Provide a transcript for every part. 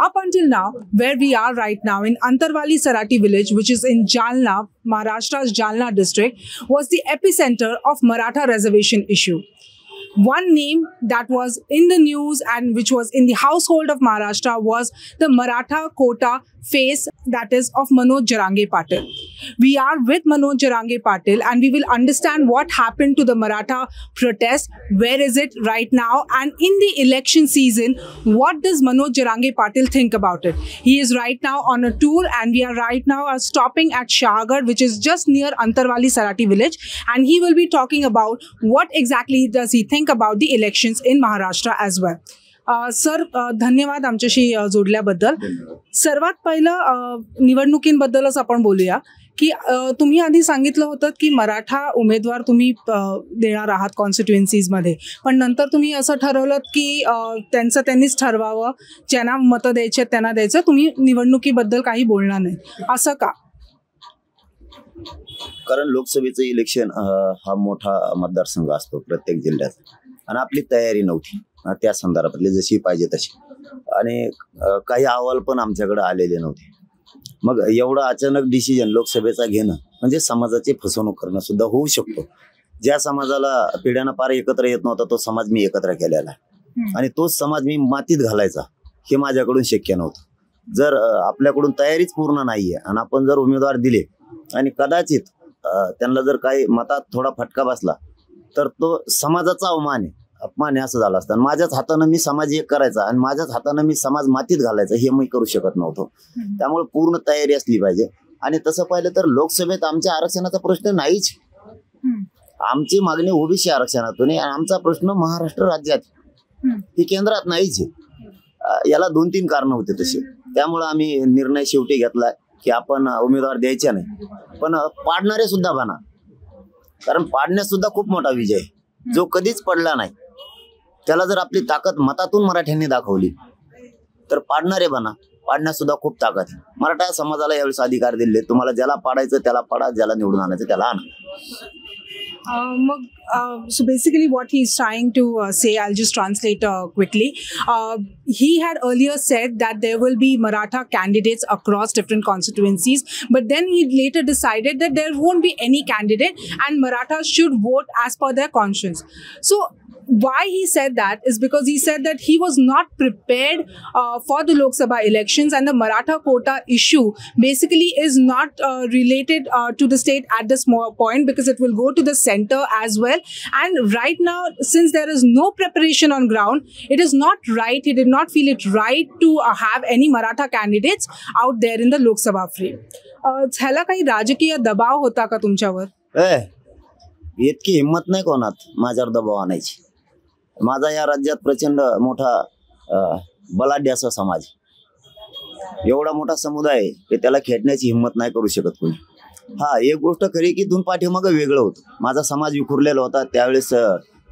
Up until now, where we are right now in Antarwali Sarati village, which is in Jalna, Maharashtra's Jalna district, was the epicenter of Maratha reservation issue. One name that was in the news and which was in the household of Maharashtra was the Maratha quota face, that is of Manoj Jarange Patil. We are with Manoj Jarange Patil and we will understand what happened to the Maratha protest, where is it right now, and in the election season, what does Manoj Jarange Patil think about it? He is right now on a tour and we are right now stopping at Shahagarh, which is just near Antarwali Sarati village, and he will be talking about what exactly does he think about the elections in Maharashtra as well. Sir, धन्यवाद आमच्याशी जोडल्याबद्दल. सर्वात पहिलं निवडणुकींबद्दलच आपण बोलूया की तुम्ही आधी सांगितलं होतं की मराठा उमेदवार तुम्ही देणार आहात कॉन्स्टिट्युएन्सीजमध्ये, पण नंतर तुम्ही असं ठरवलं की त्यांचं त्यांनीच ठरवावं, ज्यांना मतं द्यायचे त्यांना द्यायचं, तुम्ही निवडणुकीबद्दल काही बोलणार नाही, असं का? कारण लोकसभेचं इलेक्शन हा मोठा मतदारसंघ असतो प्रत्येक जिल्ह्यात आणि आपली तयारी नव्हती त्या संदर्भातली जशी पाहिजे तशी, आणि काही अहवाल पण आमच्याकडे आलेले नव्हते. मग एवढं अचानक डिसिजन लोकसभेचा घेणं म्हणजे समाजाची फसवणूक करणं सुद्धा होऊ शकतो. ज्या समाजाला पिढ्यानं पार एकत्र येत नव्हता तो समाज मी एकत्र केलेला आहे आणि तोच समाज मी मातीत घालायचा हे माझ्याकडून शक्य नव्हतं. जर आपल्याकडून तयारीच पूर्ण नाहीये आणि आपण जर उमेदवार दिले आणि कदाचित त्यांना जर काही मतात थोडा फटका बसला तर तो समाजाचा अपमान आहे असं झालं असतं. माझ्याच हातानं मी समाज एक करायचा आणि माझ्याच हातानं मी समाज मातीत घालायचा हे मी करू शकत नव्हतो. त्यामुळे पूर्ण तयारी असली पाहिजे. आणि तसं पाहिलं तर लोकसभेत आमच्या आरक्षणाचा प्रश्न नाहीच. आमची मागणी ओबीसी आरक्षणातून आणि आमचा प्रश्न महाराष्ट्र राज्यात ही केंद्रात नाहीच. याला 2-3 कारण होते तसे. त्यामुळे आम्ही निर्णय शेवटी घेतला की आपण उमेदवार द्यायचे नाही, पण पाडणारे सुद्धा बना. कारण पाडण्यात सुद्धा खूप मोठा विजय आहे जो कधीच पडला नाही. त्याला जर आपली ताकद मतातून मराठ्यांनी दाखवली तर पाडणारे बना. पाडण्यात सुद्धा खूप ताकद आहे. मराठा समाजाला यावेळेस अधिकार दिले. तुम्हाला ज्याला पाडायचं त्याला पाडा, ज्याला निवडून आणायचं त्याला आणा. So basically what he is trying to say, I'll just translate quickly. He had earlier said that there will be Maratha candidates across different constituencies, but then he later decided that there won't be any candidate and Marathas should vote as per their conscience. So why he said that is because he said that he was not prepared for the Lok Sabha elections, and the Maratha quota issue basically is not related to the state at this point because it will go to the center as well. And right now, since there is no preparation on ground, it is not right, he did not feel it right to have any Maratha candidates out there in the Lok Sabha frame. ह्याला काही राजकीय दबाव होता का तुमच्यावर? इतकी हिंमत नाही कोणात माझ्यावर दबाव आणायची. माझा या राज्यात प्रचंड मोठा बलाढ्य असा समाज, एवढा मोठा समुदाय की त्याला खेळण्याची हिंमत नाही करू शकत कोणी. हा, एक गोष्ट खरी की इथून पाठीमागं वेगळं होतं. माझा समाज विखुरलेला होता. त्यावेळेस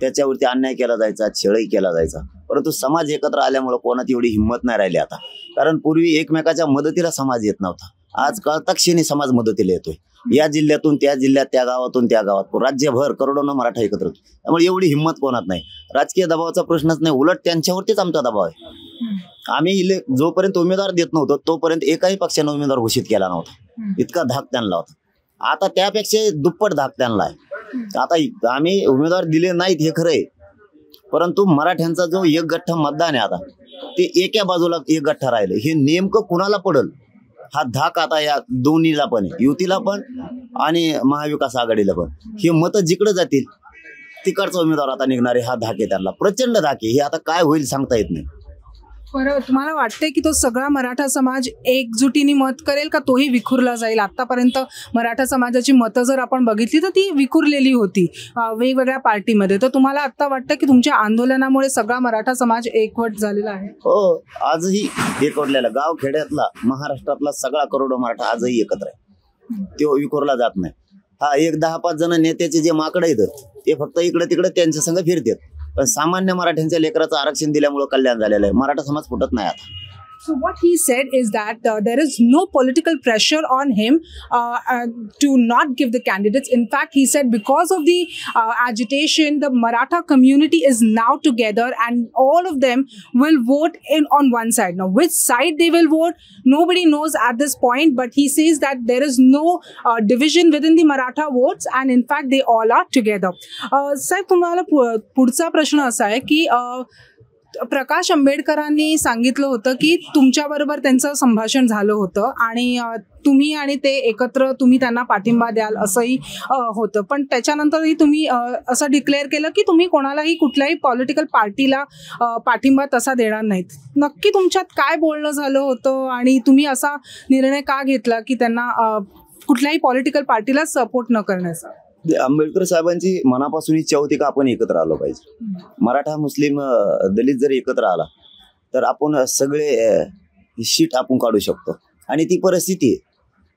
त्याच्यावरती अन्याय केला जायचा, छळही केला जायचा. परंतु समाज एकत्र आल्यामुळे कोणात एवढी हिंमत नाही राहिली आता. कारण पूर्वी एकमेकाच्या मदतीला समाज येत नव्हता. आज कळताक्षणी समाज मदतीला येतोय. या जिल्ह्यातून त्या जिल्ह्यात, त्या गावातून त्या गावात, राज्यभर करोडोनं मराठा एकत्र होतो. त्यामुळे एवढी हिंमत कोणात नाही. राजकीय दबावाचा प्रश्नच नाही, उलट त्यांच्यावरतीच आमचा दबाव आहे. आम्ही जोपर्यंत उमेदवार देत नव्हतो तोपर्यंत एकाही पक्षाने उमेदवार घोषित केला नव्हता. इतका धाक त्यांना होता. आता त्यापेक्षा दुप्पट धाक त्यांना आहे. आता आम्ही उमेदवार दिले नाहीत हे खरं आहे, परंतु मराठ्यांचा जो एक गठ्ठा मतदान आहे आता ते एका बाजूला एक गठ्ठा राहिलं. हे नेमकं कुणाला पडल हा धाक आता या दोन्हीला पण आहे, युतीला पण आणि महाविकास आघाडीला पण. हे मतं जिकडे जातील तिकडचा उमेदवार आता निघणारे हा धाक आहे त्यांना, प्रचंड धाक आहे. हे आता काय होईल सांगता येत नाही. बरं, तुम्हाला वाटतंय की तो सगळा मराठा समाज एकजुटीने मत करेल का तोही विखुरला जाईल? आतापर्यंत मराठा समाजाची मतं जर आपण बघितली तर ती विखुरलेली होती वेगवेगळ्या पार्टीमध्ये. तर तुम्हाला आता वाटतं की तुमच्या आंदोलनामुळे सगळा मराठा समाज एकवट झालेला आहे? हो, आजही एकवटलेला गाव खेड्यातला महाराष्ट्रातला सगळा करोडो मराठा आजही एकत्र आहे. तो विखुरला जात नाही. हा, 1-10-5 जण नेत्याचे जे माकडे आहेत ते फक्त इकडे तिकडे त्यांच्या संग फिरतात. पण सामान्य मराठ्यांच्या लेकराचं आरक्षण दिल्यामुळे कल्याण झालेलं आहे. मराठा समाज फुटत नाही आता. So what he said is that there is no political pressure on him to not give the candidates. In fact, he said because of the agitation, the Maratha community is now together and all of them will vote in on one side. Now, which side they will vote, nobody knows at this point, but he says that there is no division within the Maratha votes and in fact they all are together. साहेब, तुम्हाला पुढचा प्रश्न असा आहे की प्रकाश आंबेडकरांनी सांगितलं होतं की तुमच्याबरोबर त्यांचं संभाषण झालं होतं आणि तुम्ही आणि ते एकत्र तुम्ही त्यांना पाठिंबा द्याल असंही होतं, पण त्याच्यानंतरही तुम्ही असं डिक्लेअर केलं की तुम्ही कोणालाही कुठल्याही पॉलिटिकल पार्टीला पाठिंबा तसा देणार नाहीत. नक्की तुमच्यात काय बोलणं झालं होतं आणि तुम्ही असा निर्णय का घेतला की त्यांना कुठल्याही पॉलिटिकल पार्टीला सपोर्ट न करण्याचा? आंबेडकर साहेबांची मनापासून इच्छा होती का आपण एकत्र आलो पाहिजे. मराठा, मुस्लिम, दलित जर एकत्र आला तर आपण सगळे शीट आपण काढू शकतो आणि ती परिस्थिती आहे.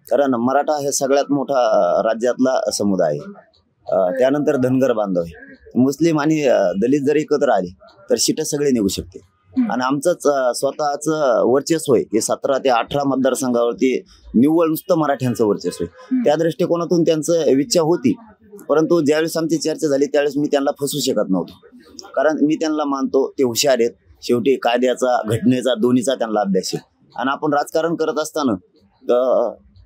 कारण मराठा हे सगळ्यात मोठा राज्यातला समुदाय आहे. त्यानंतर धनगर बांधव आहे. मुस्लिम आणि दलित जर एकत्र आले तर शीट सगळे निघू शकते. आणि आमचंच स्वतःच वर्चस्व आहे. हे 17 ते 18 मतदारसंघावरती निव्वळ नुसतं मराठ्यांचं वर्चस्व आहे. त्या दृष्टिकोनातून त्यांचं इच्छा होती, परंतु ज्यावेळेस आमची चर्चा झाली त्यावेळेस मी त्यांना फसवू शकत नव्हतो. कारण मी त्यांना मानतो ते हुशार आहेत. शेवटी कायद्याचा, घटनेचा, दोन्हीचा त्यांना अभ्यास आहे. आणि आपण राजकारण करत असताना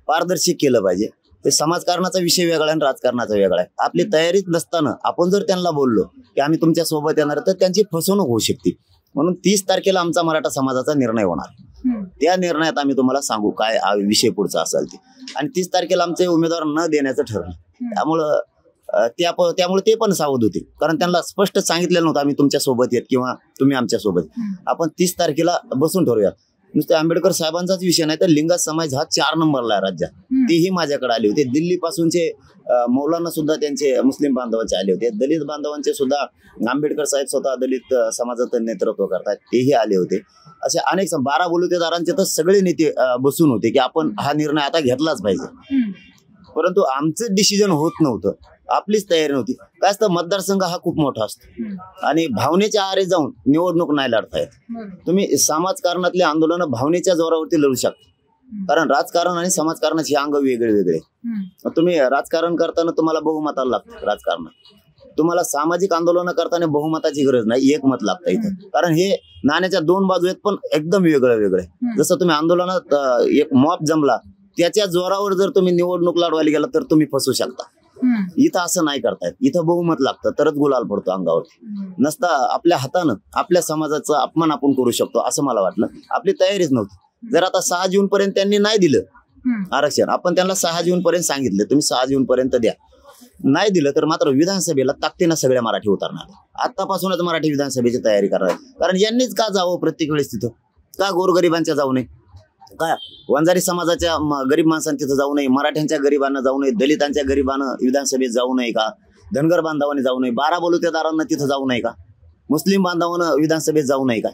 पारदर्शक केलं पाहिजे. ते समाजकारणाचा विषय वेगळा आहे आणि राजकारणाचा वेगळा आहे. आपली तयारीच नसताना आपण जर त्यांना बोललो की आम्ही तुमच्या सोबत येणार तर त्यांची फसवणूक होऊ शकते. म्हणून 30 तारखेला आमचा मराठा समाजाचा निर्णय होणार. त्या निर्णयात आम्ही तुम्हाला सांगू काय विषय पुढचा असेल ते. आणि 30 तारखेला आमचे उमेदवार न देण्याचं ठरलं. त्यामुळे ते पण सावध होते, कारण त्यांना स्पष्ट सांगितलेलं नव्हतं आम्ही तुमच्या सोबत येत किंवा तुम्ही आमच्या सोबत. आपण 30 तारखेला बसून ठरवूया. नुसते आंबेडकर साहेबांचाच विषय नाही तर लिंगायत समाज हा 4 नंबरला आहे राज्यात. तेही माझ्याकडे आले होते. दिल्ली पासूनचे मौलाना सुद्धा त्यांचे मुस्लिम बांधवांचे आले होते. दलित बांधवांचे सुद्धा आंबेडकर साहेब स्वतः दलित समाजाचं नेतृत्व करतात, तेही आले होते. असे अनेक 12 बलुतेदारांचे तर सगळे नेते बसून होते की आपण हा निर्णय आता घेतलाच पाहिजे. परंतु आमचं डिसिजन होत नव्हतं, आपलीच तयारी नव्हती. काय असतं, मतदारसंघ हा खूप मोठा असतो आणि भावनेच्या आहारी जाऊन निवडणूक नाही लढता येत. तुम्ही समाजकारणातले आंदोलन भावनेच्या जोरावरती लढू शकता, कारण राजकारण आणि समाजकारणाचे अंग वेगळे वेगळे. तुम्ही राजकारण करताना तुम्हाला बहुमताला लागतं. राजकारणात तुम्हाला सामाजिक आंदोलन करताना बहुमताची गरज नाही, एकमत लागतं इथं. कारण हे नाण्याच्या 2 बाजू आहेत पण एकदम वेगळं वेगळं. जसं तुम्ही आंदोलनात एक मॉब जमला त्याच्या जोरावर जर तुम्ही निवडणूक लढवायला गेला तर तुम्ही फसू शकता. इथं असं नाही करतायत. इथं बहुमत लागतं तरच गुलाल पडतो अंगावरती. नसता आपल्या हातानं आपल्या समाजाचा अपमान आपण करू शकतो असं मला वाटलं. आपली तयारीच नव्हती. जर आता 6 जून पर्यंत त्यांनी नाही दिलं आरक्षण, आपण त्यांना 6 जून पर्यंत सांगितलं तुम्ही 6 जून पर्यंत द्या, नाही दिलं तर मात्र विधानसभेला ताकदीनं सगळ्या मराठी उतरणार. आतापासूनच मराठी विधानसभेची तयारी करणार. कारण यांनीच का जावं प्रत्येक वेळेस तिथं? का गोरगरिबांच्या जाऊ नये? काय वंजारी समाजाच्या गरीब माणसांनी तिथं जाऊ नये? मराठ्यांच्या गरिबांना जाऊ नये? दलितांच्या गरिबांना विधानसभेत जाऊ नये का? धनगर बांधवांनी जाऊ नये? 12 बलुतेदारांना तिथं जाऊ नये का? मुस्लिम बांधवांना विधानसभेत जाऊ नये का?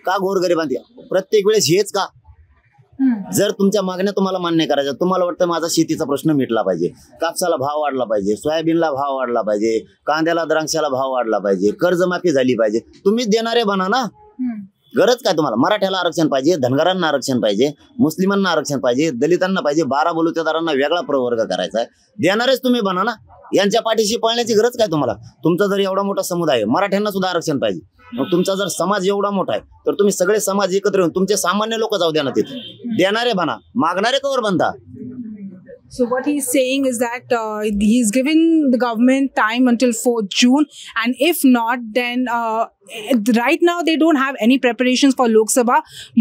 का गोरगरिबांची प्रत्येक वेळेस हेच का? जर तुमच्या मागण्या तुम्हाला मान्य करायच्या, तुम्हाला वाटतं माझा शेतीचा प्रश्न मिटला पाहिजे, कापसाला भाव वाढला पाहिजे, सोयाबीनला भाव वाढला पाहिजे, कांद्याला, द्राक्षाला भाव वाढला पाहिजे, कर्जमाफी झाली पाहिजे, तुम्हीच देणारे बना ना. गरज काय तुम्हाला? मराठ्याला आरक्षण पाहिजे, धनगरांना आरक्षण पाहिजे, मुस्लिमांना आरक्षण पाहिजे, दलितांना पाहिजे, 12 बलुतेदारांना वेगळा प्रवर्ग करायचा आहे, देणारेच तुम्ही बना ना. यांच्या पाठीशी पळण्याची गरज काय तुम्हाला? तुमचा जर एवढा मोठा समुदाय आहे, मराठ्यांना सुद्धा आरक्षण पाहिजे. मग तुमचा जर समाज एवढा मोठा आहे तर तुम्ही सगळे समाज एकत्र येऊन तुमचे सामान्य लोक जाऊ द्या ना तिथे. देणारे बना, मागणारे कवर बनता. So what he's saying is that he's giving the government time until 4th June, and if not, then right now they don't have any preparations for Lok Sabha,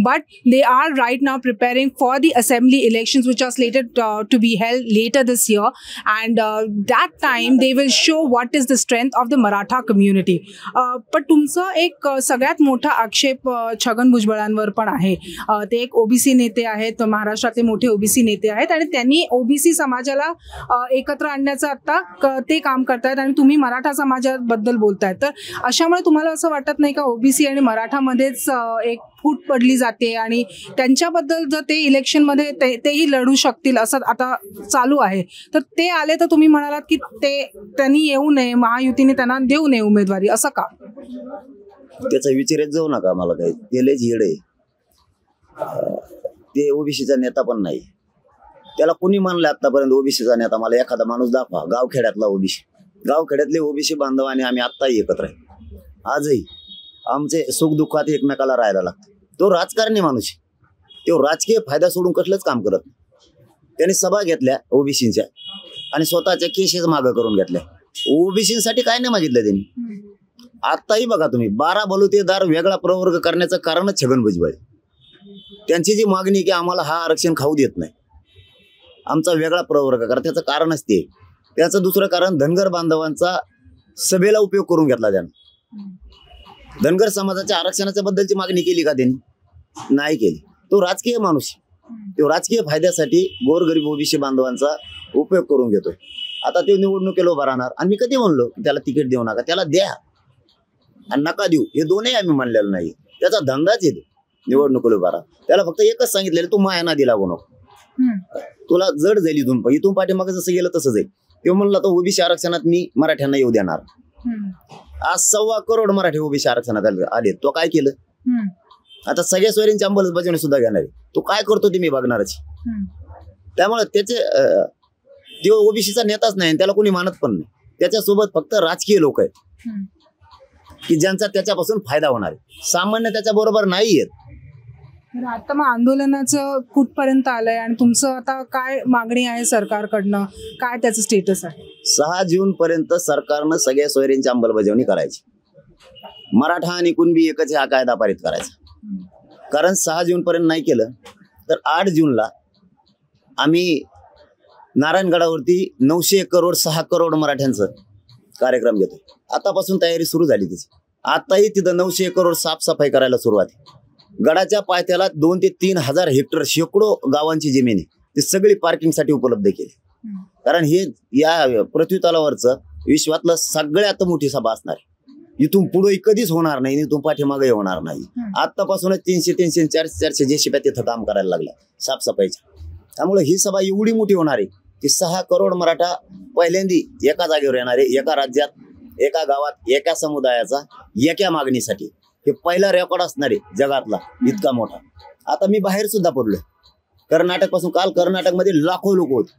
but they are right now preparing for the assembly elections, which are slated to be held later this year, and that time they will show what is the strength of the Maratha community. पण तुमचा एक सगळ्यात मोठा आक्षेप छगन भुजबळांवर पण आहे. ते एक ओबीसी नेते आहेत, महाराष्ट्रातले मोठे ओबीसी नेते आहेत आणि त्यांनी ओबीसी समाजाला एकत्र आणण्याचं आता ते काम करतायत आणि तुम्ही मराठा समाजाबद्दल बोलतायत. तर अशामुळे तुम्हाला असं वाटत नाही का ओबीसी आणि मराठामध्येच एक फूट पडली जाते आणि त्यांच्याबद्दल जर ते इलेक्शनमध्ये तेही लढू शकतील असं आता चालू आहे, तर ते आले तर तुम्ही म्हणालात की त्यांनी येऊ नये, महायुतीने त्यांना देऊ नये उमेदवारी, असं का? त्याचा विचारच जाऊ नका मला. काही ते लयच येड आहे. ते ओबीसीचा नेता पण नाही. त्याला कुणी मानलं आतापर्यंत ओबीसीचा नेता? मला एखादा माणूस दाखवा गावखेड्यातला ओबीसी. गावखेड्यातले ओबीसी बांधव आणि आम्ही आत्ताही एकत्र आहे. आजही आमचे सुखदुःखात एकमेकाला राहायला लागतं. तो राजकारणी माणूस आहे. तो राजकीय फायदा सोडून कसलंच काम करत नाही. त्यांनी सभा घेतल्या ओबीसीच्या आणि स्वतःच्या केसेस मागं करून घेतल्या. ओबीसीसाठी काय नाही मागितलं त्यांनी. आत्ताही बघा तुम्ही 12 बलुतेदार वेगळा प्रवर्ग करण्याचं कारणच छगन भुजबळ. त्यांची जी मागणी की आम्हाला हा आरक्षण खाऊ देत नाही, आमचा वेगळा प्रवर्ग करा, त्याचं कारणच ते. त्याचं दुसरं कारण धनगर बांधवांचा सभेला उपयोग करून घेतला त्यानं. धनगर समाजाच्या आरक्षणाच्या बद्दलची मागणी केली का त्यांनी? नाही केली. तो राजकीय माणूस, तो राजकीय फायद्यासाठी गोरगरीब ओबीसी बांधवांचा उपयोग करून घेतोय. आता ते निवडणुकीला उभा राहणार आणि मी कधी म्हणलो की त्याला तिकीट देऊ नका, त्याला द्या आणि नका देऊ, हे दोन्ही आम्ही म्हणलेलं नाही. त्याचा धंदाच येतो निवडणुकीला उभा राहा. त्याला फक्त एकच सांगितलेलं, तू माया नादी लागू नको, तुला जड जाईल इथून पाठीमागे जसं गेलं तसं जाईल. ते म्हणलं तर ओबीसी आरक्षणात मी मराठ्यांना येऊ देणार. आज 1.25 करोड मराठी ओबीसी आरक्षणात आले. तो काय केलं? आता सगळ्या सोयरींची अंमलबजावणी सुद्धा घेणार आहे. तो काय करतो ते मी बघणारच. त्यामुळे त्याचे तो ओबीसीचा नेताच नाही, त्याला कोणी मानत पण नाही. त्याच्यासोबत फक्त राजकीय लोक आहेत की ज्यांचा त्याच्यापासून फायदा होणार आहे. सामान्य त्याच्या बरोबर नाही आहेत. आता मग आंदोलनाचं कुठपर्यंत आलंय आणि तुमचं आता काय मागणी आहे सरकारकडनं? काय त्याचं स्टेटस आहे? 6 जून पर्यंत सरकारनं सगळ्या सोयरींची अंमलबजावणी करायची. मराठा आणि कुणबी एकच हा कायदा पारित करायचा. कारण 6 जून पर्यंत नाही केलं तर 8 जूनला आम्ही नारायणगडावरती 900 करोड 6 करोड मराठ्यांचं कार्यक्रम घेतोय. आतापासून तयारी सुरू झाली त्याची. आताही तिथं 900 करोड साफसफाई करायला सुरुवात आहे. गडाच्या पायथ्याला 2 ते 3 हजार हेक्टर शेकडो गावांची जमीन आहे, ती सगळी पार्किंगसाठी उपलब्ध केली. कारण हे या पृथ्वी तलावरचं विश्वातलं सगळ्यात मोठी सभा असणार आहे. इथून पुढे कधीच होणार नाही, इथून पाठीमागे होणार नाही. आतापासूनच 300 400 जेसीबी तिथं काम करायला लागल्या साफसफाईच्या. त्यामुळे ही सभा एवढी मोठी होणार आहे की 6 करोड मराठा पहिल्यांदी एका जागेवर येणार आहे, एका राज्यात, एका गावात, एका समुदायाचा, एका मागणीसाठी. हे पहिला रेकॉर्ड असणार आहे जगातला इतका मोठा. आता मी बाहेर सुद्धा पडलोय कर्नाटक पासून. काल कर्नाटकमध्ये लाखो लोक होते,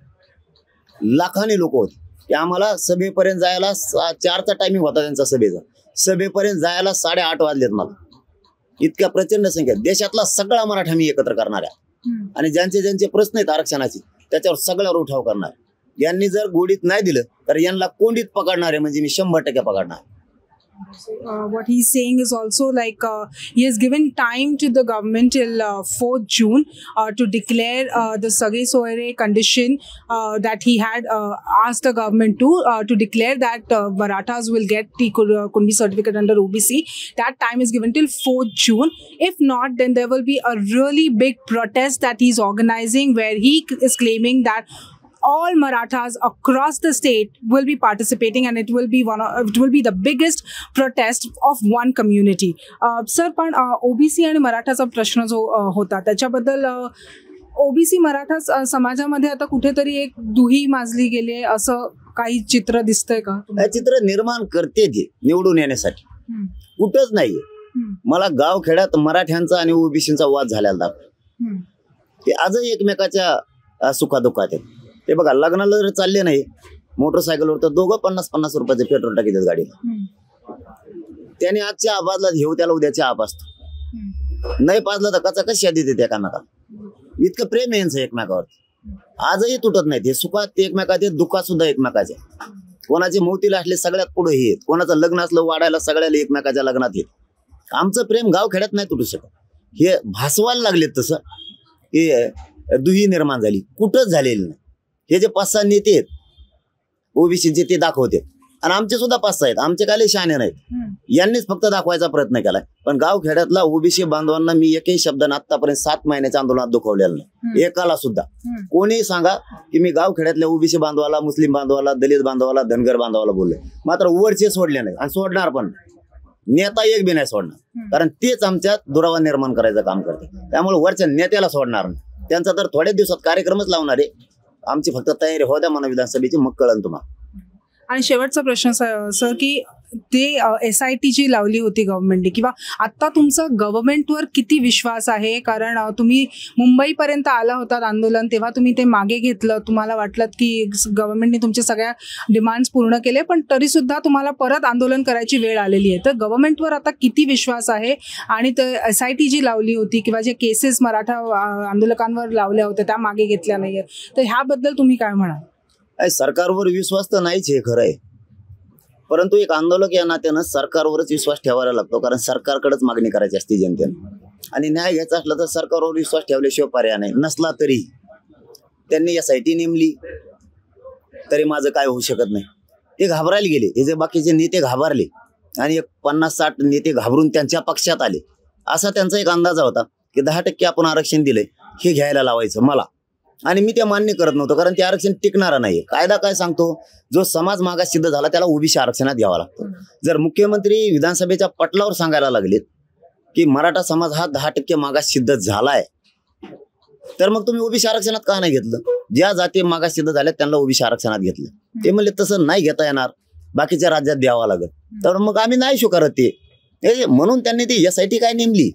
लाखांनी लोक होते की आम्हाला सभेपर्यंत जायला 4चा टायमिंग होता त्यांचा सभेचा. सभेपर्यंत जायला 8:30 वाजलेत मला. इतक्या प्रचंड संख्या. देशातला सगळा मराठा मी एकत्र करणार आहे आणि ज्यांचे प्रश्न आहेत आरक्षणाचे त्याच्यावर सगळ्यावर उठाव करणार. यांनी जर गोडीत नाही दिलं तर यांना कोंडीत पकडणार आहे, म्हणजे मी 100% पकडणार. What he's saying is also like he has given time to the government till 4th June to declare the Sage Soire condition that he had asked the government to declare that Marathas will get the Kundi certificate under OBC. That time is given till 4th June. If not, then there will be a really big protest that he's organizing where he is claiming that all Marathas across the state will be participating and it will be the biggest protest of one community. Sir, पण OBC आणि मराठाचा प्रश्न जो होता त्याच्याबद्दल OBC Maratha समाजामध्ये आता कुठेतरी एक दुही माजली गेली असं काही चित्र दिसतंय का? हे चित्र निर्माण करते ते निवडून येण्यासाठी, कुठंच नाहीये. मला गावखेड्यात मराठ्यांचा आणि ओबीसीचा वाद झालेला दाखव. ते आजही एकमेकाच्या सुखादुखात आहेत. ते बघा, लग्नाला जर चालले नाही मोटरसायकलवर तर दोघं 50-50 रुपयाचे पेट्रोल टाकतात गाडीला. त्याने आज चहा पाजला घेऊ, त्याला उद्या चहा पाजतो. नाही पाजला तर कचा कशा देते त्या कामाला. इतकं प्रेम आहे यांचं एकमेकावर. आजही तुटत नाहीत. हे सुखात ते एकमेकाचे, दुःखात सुद्धा एकमेकाचे. कोणाचे मोतीला असले सगळ्यात पुढे येत, कोणाचं लग्न असलं वाढायला सगळ्याला एकमेकाच्या लग्नात येत. आमचं प्रेम गावखेड्यात नाही तुटू शकत. हे भासवायला लागलेत तसं हे दुही निर्माण झाली, कुठंच झालेली नाही. हे जे 5-6 नेते आहेत ओबीसीचे ते दाखवते आणि आमचे सुद्धा 5-6 आहेत. आमचे काय शहाणे नाहीत, यांनीच फक्त दाखवायचा प्रयत्न केलाय. पण गावखेड्यातला ओबीसी बांधवांना मी एकही शब्दाने आतापर्यंत 7 महिन्याच्या आंदोलनात दुखवलेलं नाही, एकाला सुद्धा. कोणी सांगा की मी गावखेड्यातल्या ओबीसी बांधवाला, मुस्लिम बांधवाला, दलित बांधवाला, धनगर बांधवाला बोलले, मात्र वरचे सोडले नाही आणि सोडणार पण नेता एक बी नाही सोडणार. कारण तेच आमच्यात दुरावा निर्माण करायचं काम करते. त्यामुळे वरच्या नेत्याला सोडणार नाही. त्यांचा तर थोड्या दिवसात कार्यक्रमच लावणार आहे. आमची फक्त तयारी हो द्या म्हणा विधानसभेची, मग कळन तुम्हाला. आणि शेवटचा प्रश्न सर की ते SIT जी लावली होती गव्हर्नमेंटने, किंवा आता तुमचा गव्हर्नमेंटवर किती विश्वास आहे? कारण तुम्ही मुंबईपर्यंत आला होतात आंदोलन, तेव्हा तुम्ही ते मागे घेतलं, तुम्हाला वाटलं की गव्हर्नमेंटने तुमच्या सगळ्या डिमांड्स पूर्ण केले, पण तरीसुद्धा तुम्हाला परत आंदोलन करायची वेळ आलेली आहे. तर गव्हर्नमेंटवर आता किती विश्वास आहे? आणि SIT जी लावली होती किंवा जे केसेस मराठा आंदोलकांवर लावल्या होत्या त्या मागे घेतल्या नाहीये, तर ह्याबद्दल तुम्ही काय म्हणाल? सरकारवर विश्वास तर नाहीच हे खरं आहे, परंतु एक आंदोलक या नात्यानं सरकारवरच विश्वास ठेवायला लागतो, कारण सरकारकडेच मागणी करायची असते जनतेनं. आणि न्याय घ्यायचा असला तर सरकारवर विश्वास ठेवल्याशिवाय पर्याय नाही. नसला तरी त्यांनी SIT नेमली तरी माझं काय होऊ शकत नाही. ते घाबरायला गेले, हे जे बाकीचे नेते घाबरले आणि 50-60 नेते घाबरून त्यांच्या पक्षात आले. असा त्यांचा एक अंदाजा होता की 10% आपण आरक्षण दिले, हे घ्यायला लावायचं मला. आणि मी ते मान्य करत नव्हतो, कारण ते आरक्षण टिकणारं नाही. कायदा काय सांगतो, जो समाज मागास सिद्ध झाला त्याला OBC आरक्षणात घ्यावा लागतो. जर मुख्यमंत्री विधानसभेच्या पटलावर सांगायला लागलेत की मराठा समाज हा 10% मागास सिद्ध झालाय, तर मग तुम्ही OBC आरक्षणात का नाही घेतलं? ज्या जाती मागास सिद्ध झाल्या त्यांना OBC आरक्षणात घेतलं. ते म्हणले तसं नाही घेता येणार, बाकीच्या राज्यात द्यावं लागत. तर मग आम्ही नाही स्वीकारत ते, म्हणून त्यांनी ती SIT काय नेमली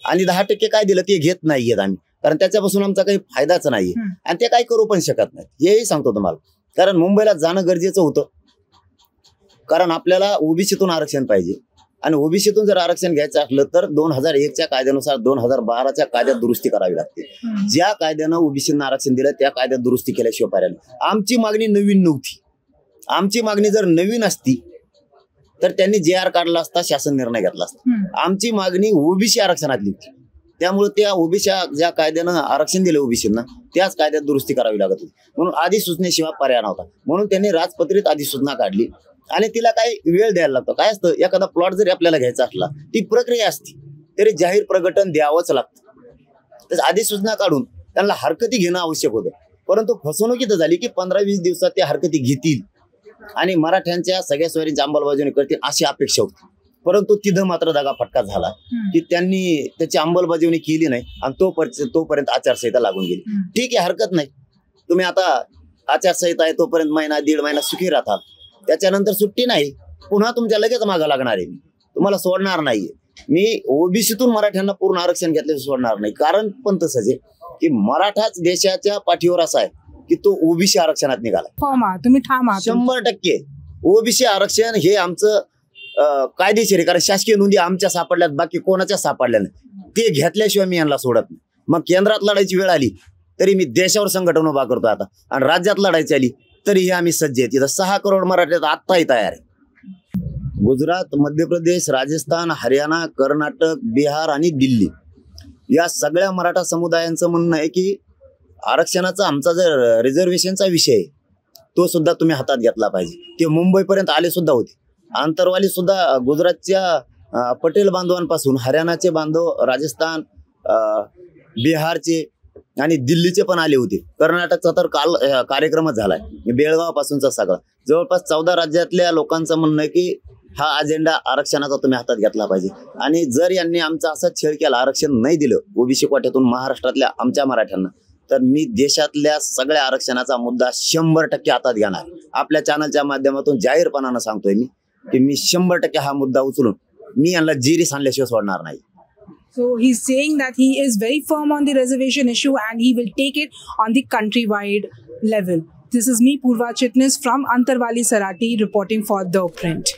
आणि 10% काय दिलं ते घेत नाहीयेत आम्ही, कारण त्याच्यापासून आमचा काही फायदाच नाही आणि ते काही करू पण शकत नाही. हेही सांगतो तुम्हाला, कारण मुंबईला जाणं गरजेचं होतं, कारण आपल्याला OBCतून आरक्षण पाहिजे. आणि OBCतून जर आरक्षण घ्यायचं असलं तर 2001च्या कायद्यानुसार 2012च्या कायद्यात दुरुस्ती करावी लागते. ज्या कायद्यानं OBCना आरक्षण दिलं त्या कायद्यात दुरुस्ती केल्याशिवाय पर्याय नाही. आमची मागणी नवीन नव्हती. आमची मागणी जर नवीन असती तर त्यांनी JR काढला असता, शासन निर्णय घेतला असता. आमची मागणी OBC आरक्षणातली होती, त्यामुळे त्या OBC ज्या कायद्यानं आरक्षण दिलं OBCना त्याच कायद्यात दुरुस्ती करावी लागत होती. म्हणून अधिसूचनेशिवाय पर्याय नव्हता. म्हणून त्यांनी राजपत्रित अधिसूचना काढली आणि तिला काही वेळ द्यायला लागतो. काय असतं, एखादा प्लॉट जरी आपल्याला घ्यायचा असला ती प्रक्रिया असते, तरी जाहीर प्रकटन द्यावंच लागतं. तर अधिसूचना काढून त्यांना हरकती घेणं आवश्यक होतं. परंतु फसवणूक इथं झाली की 15-20 दिवसात त्या हरकती घेतील आणि मराठ्यांच्या सगळ्या सोयरींची अंमलबजावणी करतील अशी अपेक्षा होती. परंतु तिथं मात्र दगाफटका झाला की त्यांनी त्याची अंमलबजावणी केली नाही आणि तोपर्यंत आचारसंहिता लागून गेली. ठीक आहे, हरकत नाही, तुम्ही आता आचारसंहिता आहे तोपर्यंत महिना 1.5 महिना सुखी राहतात, त्याच्यानंतर सुट्टी नाही, पुन्हा तुमच्या लगेच मागं लागणार आहे. मी तुम्हाला सोडणार नाहीये. मी OBCतून मराठ्यांना पूर्ण आरक्षण घेतल्याशिवाय सोडणार नाही. कारण पण तसंच आहे की मराठाच देशाच्या पाठीवर असा आहे की तो OBC आरक्षणात निघाला. तुम्ही ठामा 100% OBC आरक्षण हे आमचं कायदेशीर आहे, कारण शासकीय नोंदी आमच्या सापडल्यात, बाकी कोणाच्या सापडल्या नाही. ते घेतल्याशिवाय मी यांना सोडत नाही. मग केंद्रात लढायची वेळ आली तरी मी देशावर संघटन उभा करतो आता, आणि राज्यात लढायची आली तरीही आम्ही सज्ज आहे. तिथं 6 करोड मराठी आत्ताही तयार आहे. गुजरात, मध्य प्रदेश, राजस्थान, हरियाणा, कर्नाटक, बिहार आणि दिल्ली या सगळ्या मराठा समुदायांचं म्हणणं आहे की आरक्षणाचा आमचा जर रिझर्वेशनचा विषय आहे तो सुद्धा तुम्ही हातात घेतला पाहिजे. ते मुंबईपर्यंत आले सुद्धा होते. आंतरवाली सुद्धा गुजरातच्या पटेल बांधवांपासून हरियाणाचे बांधव, राजस्थान, बिहारचे आणि दिल्लीचे पण आले होते. कर्नाटकचा तर काल कार्यक्रमच झालाय, बेळगाव पासूनचा सगळा. जवळपास 14 राज्यातल्या लोकांचं म्हणणं आहे की हा अजेंडा आरक्षणाचा तुम्ही हातात घेतला पाहिजे. आणि जर यांनी आमचा असा छेड केला, आरक्षण नाही दिलं OBC कोट्यातून महाराष्ट्रातल्या आमच्या मराठ्यांना, तर मी देशातल्या सगळ्या आरक्षणाचा मुद्दा 100% हातात घेणार. आपल्या चॅनलच्या माध्यमातून जाहीरपणानं सांगतोय मी की मी 100% हा मुद्दा उचलून मी यांना जिरीस आणल्याशिवाय सोडणार नाही. So he's saying that he is very firm on the reservation issue and he will take it on the countrywide level. This is me, Purva Chitnis from Antarwali Sarati, reporting for The Print.